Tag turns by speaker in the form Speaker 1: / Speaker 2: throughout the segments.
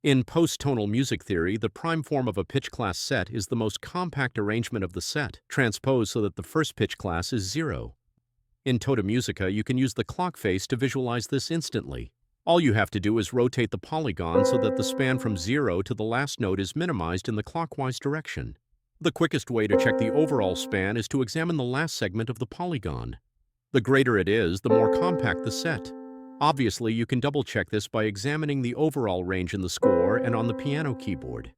Speaker 1: In post-tonal music theory, the prime form of a pitch class set is the most compact arrangement of the set, transposed so that the first pitch class is 0. In Tota Musica, you can use the clock face to visualize this instantly. All you have to do is rotate the polygon so that the span from 0 to the last note is minimized in the clockwise direction. The quickest way to check the overall span is to examine the last segment of the polygon. The greater it is, the more compact the set. Obviously, you can double-check this by examining the overall range in the score and on the piano keyboard.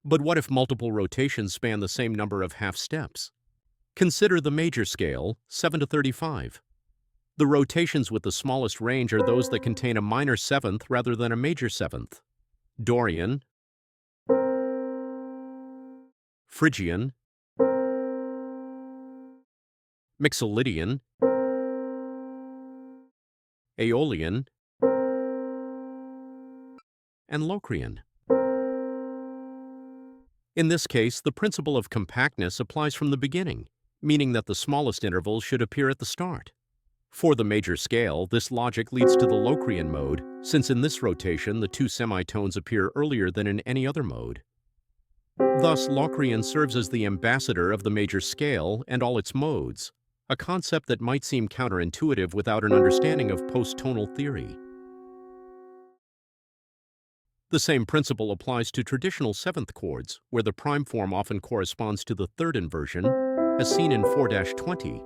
Speaker 1: But what if multiple rotations span the same number of half steps? Consider the major scale, 7 to 35. The rotations with the smallest range are those that contain a minor seventh rather than a major seventh. Dorian, Phrygian, Mixolydian, Aeolian, and Locrian. In this case, the principle of compactness applies from the beginning, meaning that the smallest intervals should appear at the start. For the major scale, this logic leads to the Locrian mode, since in this rotation the two semitones appear earlier than in any other mode. Thus, Locrian serves as the ambassador of the major scale and all its modes, a concept that might seem counterintuitive without an understanding of post-tonal theory. The same principle applies to traditional seventh chords, where the prime form often corresponds to the third inversion, as seen in 4-20.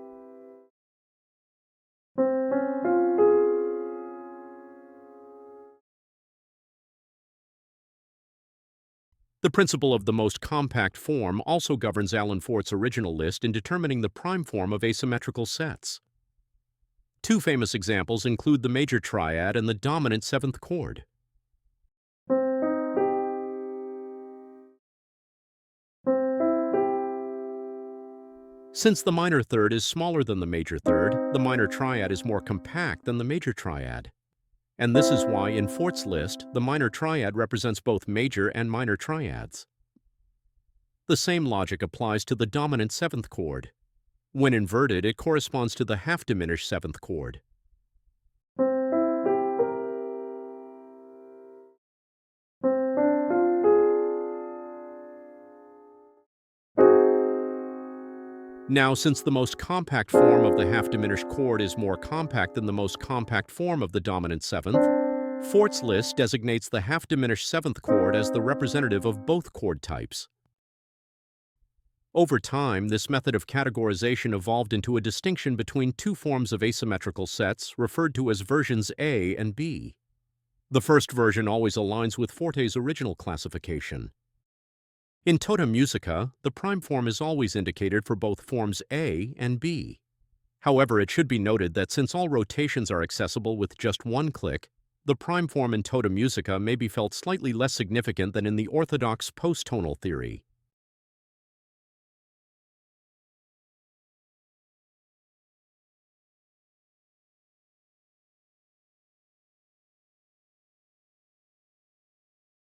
Speaker 1: The principle of the most compact form also governs Alan Fort's original list in determining the prime form of asymmetrical sets. Two famous examples include the major triad and the dominant seventh chord. Since the minor third is smaller than the major third, the minor triad is more compact than the major triad. And this is why, in Fort's list, the minor triad represents both major and minor triads. The same logic applies to the dominant seventh chord. When inverted, it corresponds to the half-diminished seventh chord. Now, since the most compact form of the half-diminished chord is more compact than the most compact form of the dominant seventh, Fort's list designates the half-diminished seventh chord as the representative of both chord types. Over time, this method of categorization evolved into a distinction between two forms of asymmetrical sets referred to as versions A and B. The first version always aligns with Forte's original classification. In Tota Musica, the prime form is always indicated for both forms A and B. However, it should be noted that since all rotations are accessible with just one click, the prime form in Tota Musica may be felt slightly less significant than in the orthodox post-tonal theory.